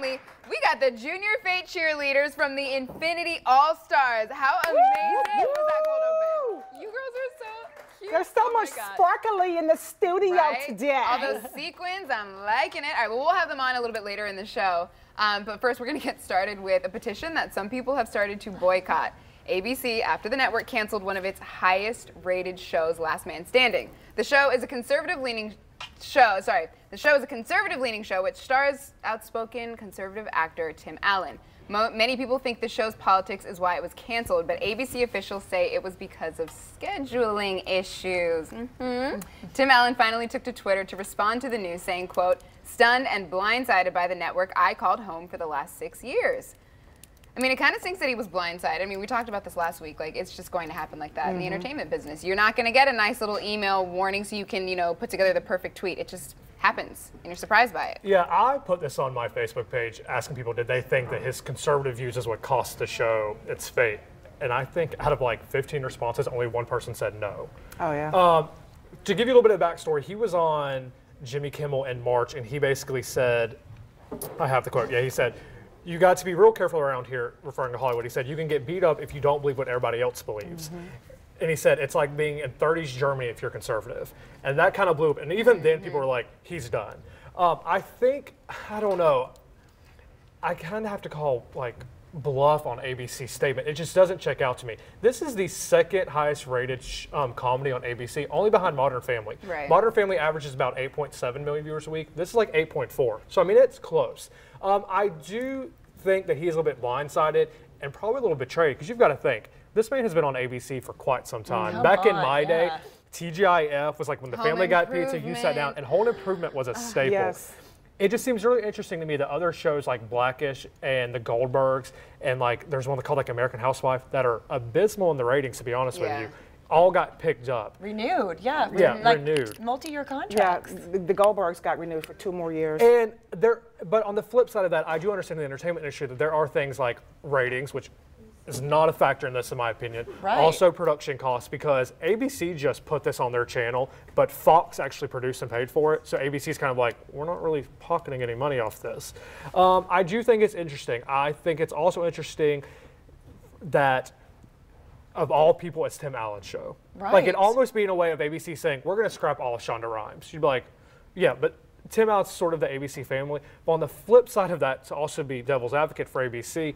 importantly, we got the Junior Fate cheerleaders from the Infinity All-Stars. How amazing was that cold open? You girls are so cute. There's so much sparkly in the studio today. All those sequins, I'm liking it. All right, well, we'll have them on a little bit later in the show. But first, we're going to get started with a petition that some people have started to boycott ABC after the network canceled one of its highest-rated shows, Last Man Standing. The show is a conservative-leaning show. The show is a conservative-leaning show which stars outspoken conservative actor Tim Allen. Many people think the show's politics is why it was canceled, but ABC officials say it was because of scheduling issues. Tim Allen finally took to Twitter to respond to the news, saying, quote, "Stunned and blindsided by the network I called home for the last 6 years." I mean, it kind of stinks that he was blindsided. I mean, we talked about this last week. Like, it's just going to happen like that in the entertainment business. You're not going to get a nice little email warning so you can, you know, put together the perfect tweet. It just happens, and you're surprised by it. Yeah, I put this on my Facebook page asking people, did they think that his conservative views is what cost the show its fate? And I think out of like 15 responses, only one person said no. Oh, yeah. To give you a little bit of backstory, he was on Jimmy Kimmel in March, and he basically said, I have the quote, yeah, he said, "You got to be real careful around here," referring to Hollywood. He said, "You can get beat up if you don't believe what everybody else believes." And he said, it's like being in 30s Germany if you're conservative. And that kind of blew up. And even then, people were like, he's done. I think, I don't know, I kind of have to call, like, bluff on ABC's statement. It just doesn't check out to me. This is the second highest rated comedy on ABC, only behind Modern Family. Right. Modern Family averages about 8.7 million viewers a week. This is like 8.4. So, I mean, it's close. I do think that he is a little bit blindsided and probably a little betrayed, because you've got to think, this man has been on ABC for quite some time. Back in my day, TGIF was like when the Family Got Pizza, you sat down, and Home Improvement was a staple. Yes. It just seems really interesting to me that other shows like Blackish and The Goldbergs, and like there's one called like American Housewife that are abysmal in the ratings, to be honest with you, all got picked up. Renewed, yeah. Like, renewed. Multi-year contracts. Yeah, the Goldbergs got renewed for 2 more years. And but on the flip side of that, I do understand in the entertainment industry that there are things like ratings, which is not a factor in this, in my opinion. Right. Also production costs, because ABC just put this on their channel, but Fox actually produced and paid for it. So ABC's kind of like, we're not really pocketing any money off this. I do think it's interesting. I think it's also interesting that of all people, it's Tim Allen's show. Right. Like, it almost being a way of ABC saying, we're going to scrap all of Shonda Rhimes. You'd be like, yeah, but Tim Allen's sort of the ABC family. But on the flip side of that, to also be devil's advocate for ABC,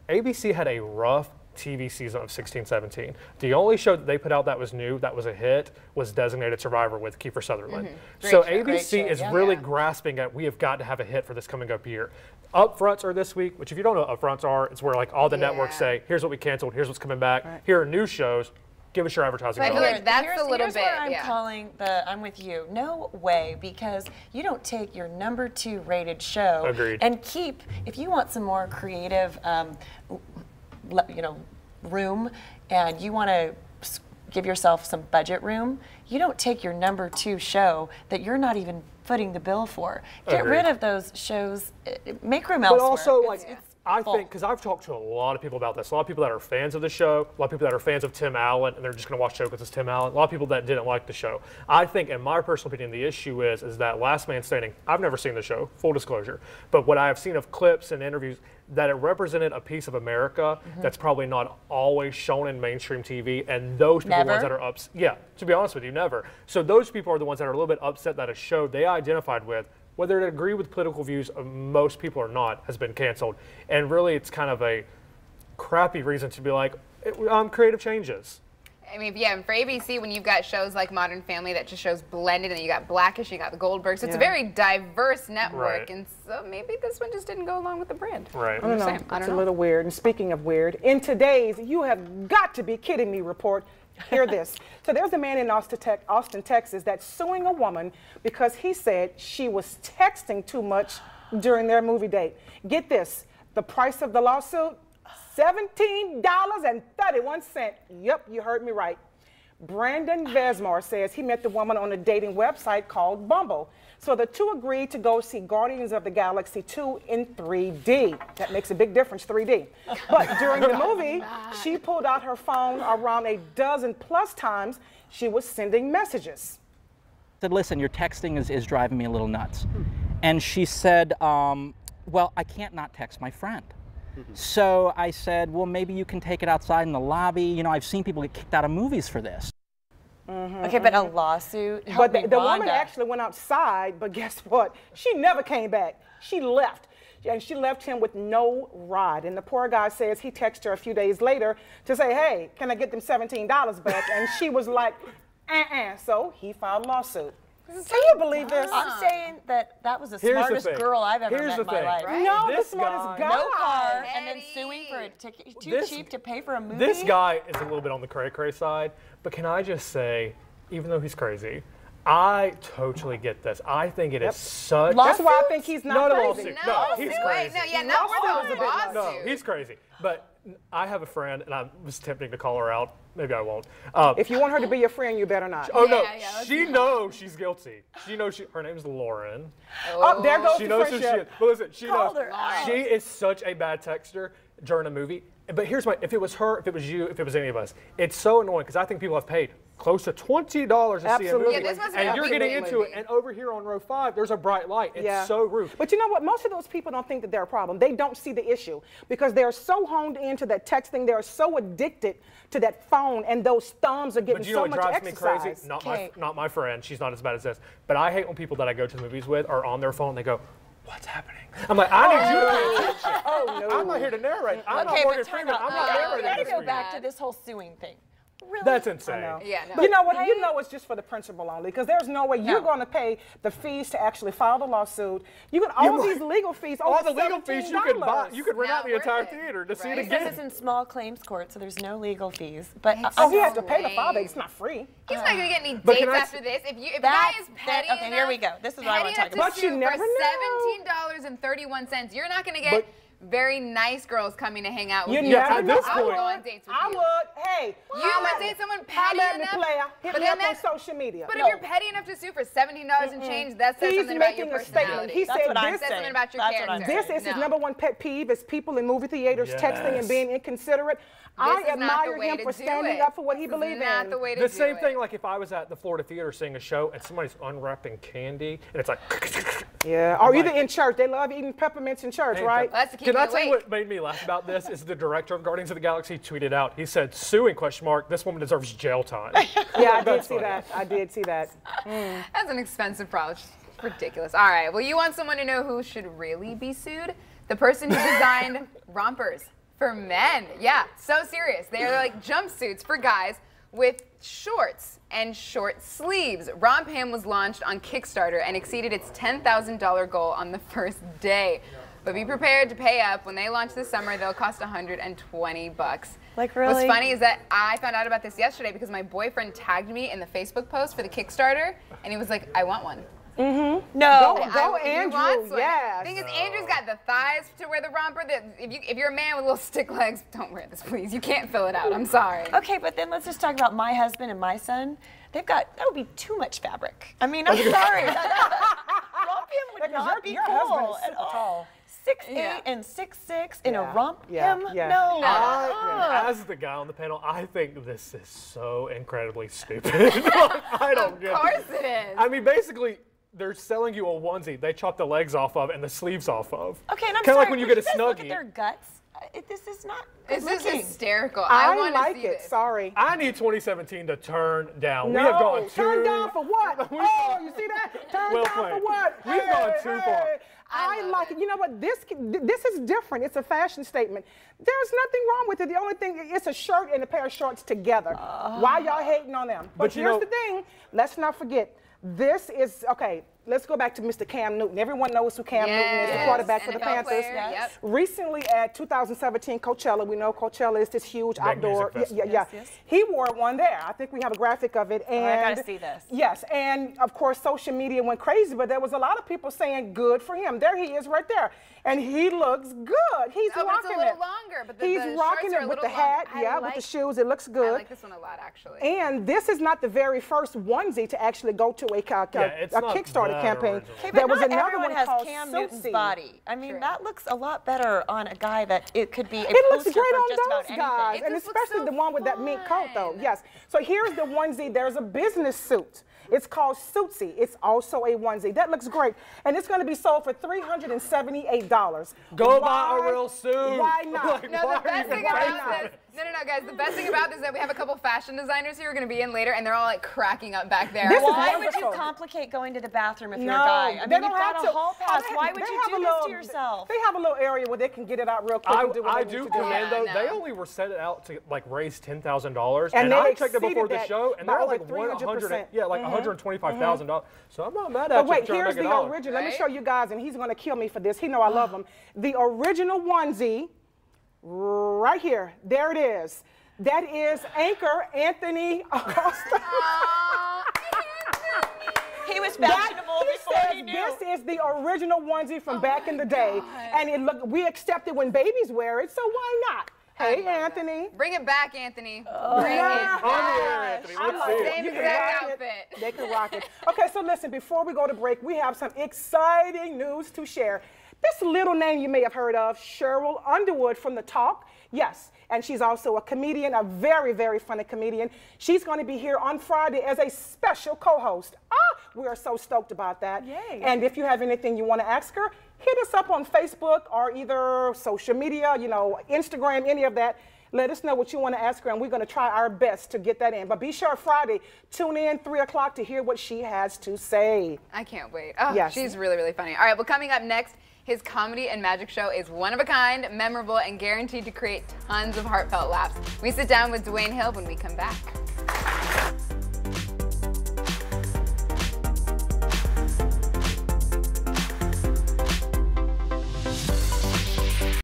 ABC had a rough TV season of 16-17. The only show that they put out that was new, that was a hit, was Designated Survivor with Kiefer Sutherland. So ABC is really grasping at, we have got to have a hit for this coming up year. Upfronts are this week, which if you don't know what upfronts are, it's where like all the networks say, here's what we canceled, here's what's coming back, here are new shows. Give us your advertising. I feel like that's a little bit. Where I'm calling I'm with you. No way, because you don't take your #2 rated show and keep. If you want some more creative, room, and you want to give yourself some budget room, you don't take your #2 show that you're not even footing the bill for. Get rid of those shows. Make room elsewhere. But also, like, I think, because I've talked to a lot of people about this, a lot of people that are fans of the show, a lot of people that are fans of Tim Allen, and they're just going to watch the show because it's Tim Allen, a lot of people that didn't like the show. I think, in my personal opinion, the issue is that Last Man Standing, I've never seen the show, full disclosure, but what I have seen of clips and interviews, that it represented a piece of America that's probably not always shown in mainstream TV, and those people are the ones that are upset. Yeah, to be honest with you, never. So those people are the ones that are a little bit upset that a show they identified with, whether they agree with political views of most people or not, has been canceled. And really, it's kind of a crappy reason to be like, creative changes. I mean, yeah, and for ABC, when you've got shows like Modern Family that just shows blended, and you got Blackish, you got the Goldbergs, it's a very diverse network, and so maybe this one just didn't go along with the brand. Right. I don't know. It's a little weird. And speaking of weird, in today's "You Have Got to Be Kidding Me" report, hear this. So there's a man in Austin, Texas, that's suing a woman because he said she was texting too much during their movie date. Get this, the price of the lawsuit, $17.31. Yep, you heard me right. Brandon Vesmar says he met the woman on a dating website called Bumble. So the two agreed to go see Guardians of the Galaxy 2 in 3D. That makes a big difference, 3D. But during the movie, she pulled out her phone around a dozen plus times. She was sending messages. I said, listen, your texting is driving me a little nuts. And she said, well, I can't not text my friend. So I said, well, maybe you can take it outside in the lobby. You know, I've seen people get kicked out of movies for this. Okay, but a lawsuit. But the woman actually went outside, but guess what? She never came back. She left. And she left him with no ride. And the poor guy says he texted her a few days later to say, hey, can I get them $17 back? And she was like, So he filed a lawsuit. Can you believe this? I'm saying that was the smartest girl I've ever met in my life. Right? No, This the smartest guy- guy. No car, and then Eddie. suing for a ticket. Too cheap to pay for a movie. This guy is a little bit on the cray-cray side, but can I just say, even though he's crazy, I totally get this. I think it is such. That's why I think he's not Not a crazy. lawsuit. No, he's crazy. No, yeah, not with a lawsuit. No, he's crazy. But I have a friend, and I was attempting to call her out. Maybe I won't. If you want her to be your friend, you better not. Oh no, let's she knows she's guilty. She knows her name's Lauren. Oh, there goes She the knows who she is. friendship. But listen, she knows. her out. She is such a bad texter during a movie. But here's if it was her, if it was you, if it was any of us, it's so annoying because I think people have paid close to $20 to see a Absolutely. movie. Yeah, this must be and a you're really getting good into movie. it, and over here on row 5, there's a bright light. It's so rude. But you know what? Most of those people don't think that they're a problem. They don't see the issue because they're so honed into that texting. They're so addicted to that phone, and those thumbs are getting But you know so what much drives me exercise. crazy? Not Okay. my friend. She's not as bad as this. But I hate when people that I go to the movies with are on their phone and they go, "What's happening?" I'm like, I need you to pay attention. Oh no! I'm not here to narrate. I'm Okay, not Morgan but time Freeman. out. I'm not We narrating gotta this go for back you. to this whole suing thing. Really? That's insane. Yeah, no. You know what? You know it's just for the principal only because there's no way you're going to pay the fees to actually file the lawsuit. You can all these legal fees. All over the legal fees you could buy. You could rent Not out the worth entire it. theater to see Right. it It says again. it's in small claims court, so there's no legal fees. But Oh, he has so to pay the file. lame. It's not free. He's not gonna get any But dates can I after this. If a guy is petty okay, here we go. This is what I want to talk about. But you never know. $17.31. You're not gonna get But- very nice girls coming to hang out with You you. never at know. this I would point- go on dates with I you. would. Hey, You holla would at date me. someone Holla petty at me, enough. player. Hit But me then up on that- social media. But if you're petty enough to sue for $17 and change, that says He's something about your making a statement. personality. He That's said what I'm this. Says something saying. about your That's what I'm character. This is his No. number one pet peeve is people in movie theaters texting and Yes. being inconsiderate. This I is not the admire way him to for do standing it. up for what he This is believes not in. the way to The do same it. thing, like if I was at the Florida Theater seeing a show and somebody's unwrapping candy and it's like, Yeah, or either like- in church. They love eating peppermints in church, right? Well, that's to keep Can you I tell you awake. what made me laugh about this? Is the director of Guardians of the Galaxy tweeted out. He said, "Suing ? This woman deserves jail time." Yeah, I did That's see funny. that. I did see that. That's an expensive problem. It's ridiculous. All right. Well, you want someone to know who should really be sued? The person who designed Rompers for Men. Yeah, so serious. They're like jumpsuits for guys with shorts and short sleeves. Romp Him was launched on Kickstarter and exceeded its $10,000 goal on the first day. But be prepared to pay up. When they launch this summer, they'll cost $120. Like, really? What's funny is that I found out about this yesterday because my boyfriend tagged me in the Facebook post for the Kickstarter, and he was like, "I want one." No. Go, He Andrew. wants one. Yes. The thing is, Andrew's got the thighs to wear the romper. That if you're a man with little stick legs, don't wear this, please. You can't fill it out. I'm sorry. Okay, but then let's just talk about my husband and my son. They've got, that would be too much fabric. I mean, I'm sorry. Romp Him would Because not be your cool husband is at super all. tall. 6'8" Yeah. and 6'6" in a Yeah. Romp Yeah. Him? Yeah. No. As the guy on the panel, I think this is so incredibly stupid. I don't Of get course it is. I mean, basically, they're selling you a onesie. They chop the legs off of and the sleeves off of. Okay, and I'm Kind sorry, of like when you would get a guys look at Snuggie. their guts? This is not This good is looking. hysterical. I want like to see it. this. Sorry. I need 2017 to turn down. No, We have gone too. turn down for what? Oh, you see that? Turn Well down for played. what? We've gone too far. I love like it. You know what? This is different. It's a fashion statement. There's nothing wrong with it. The only thing, it's a shirt and a pair of shorts together. Why y'all hating on them? But you here's know- the thing. Let's not forget. This is, okay, let's go back to Mr. Cam Newton. Everyone knows who Cam Newton is, the Yes, quarterback for the NFL Panthers. player, yep. Recently at 2017 Coachella, we know Coachella is this huge Big outdoor. music Yeah, festival. yeah. He wore one there. I think we have a graphic of it. And I gotta see this. Yes, and of course social media went crazy, but there was a lot of people saying good for him. There he is right there. And he looks good. He's Oh, but rocking it's a little it. longer, but He's the rocking shorts are it a with the little hat, long. I yeah, with like- the shoes. It looks I good. like this one a lot, actually. And this is not the very first onesie to actually go to a it's not Kickstarter that campaign. original. Okay, There but was not another everyone one has called Cam Newton's Suitsy. body. I mean, True. that looks a lot better on a guy that it could be a It looks poster great for on just about those guys, anything. and It just looks especially so the one with that mink coat, though. fun. Yes. So here's the onesie. There's a business suit. It's called Suitsy. It's also a onesie. That looks great, and it's going to be sold for $378. Go buy a real suit. Why not? Like, No, why the best are you thing gonna about pay for this, it? no, guys, the best thing about this is that we have a couple fashion designers who are going to be in later, and they're all like cracking up back there. This is Why would you wonderful. complicate going to the bathroom if you're a No, guy? I they mean, you've don't got have a to. hall pass. They- Why would they you have do a this little- to yourself? They have a little area where they can get it out real quick and do what I they do need to do. commend though. Yeah, They no. only were set out to like raise $10,000, And and they I checked it before exceeded the that show, and by they're over like 300%. like $125,000. So I'm not mad at But you. wait, for trying to here's make the a dollar. original. Let me Right? show you guys, and he's going to kill me for this. He know I love him. The original onesie, right here. There it is. That is Anchor Anthony Acosta. He was fashionable before he knew. This is the original onesie from back in the day, and it look we accept it when babies wear it, so why not? Hey, Anthony. Bring it back, Anthony. Oh, Bring it On the air, back. Anthony. I Let's like see it. it. Same You can exact rock it. outfit. They can rock it. Okay, so listen, before we go to break, we have some exciting news to share. This little name you may have heard of, Cheryl Underwood from The Talk. Yes, and she's also a comedian, a very, very funny comedian. She's going to be here on Friday as a special co-host. We are so stoked about that. Yay. And if you have anything you want to ask her, hit us up on Facebook or either social media, you know, Instagram, any of that. Let us know what you want to ask her, and we're going to try our best to get that in. But be sure Friday, tune in 3 o'clock to hear what she has to say. I can't wait. Oh, Yes. she's really, really funny. All right, well, coming up next, his comedy and magic show is one of a kind, memorable, and guaranteed to create tons of heartfelt laughs. We sit down with Dwayne Hill when we come back.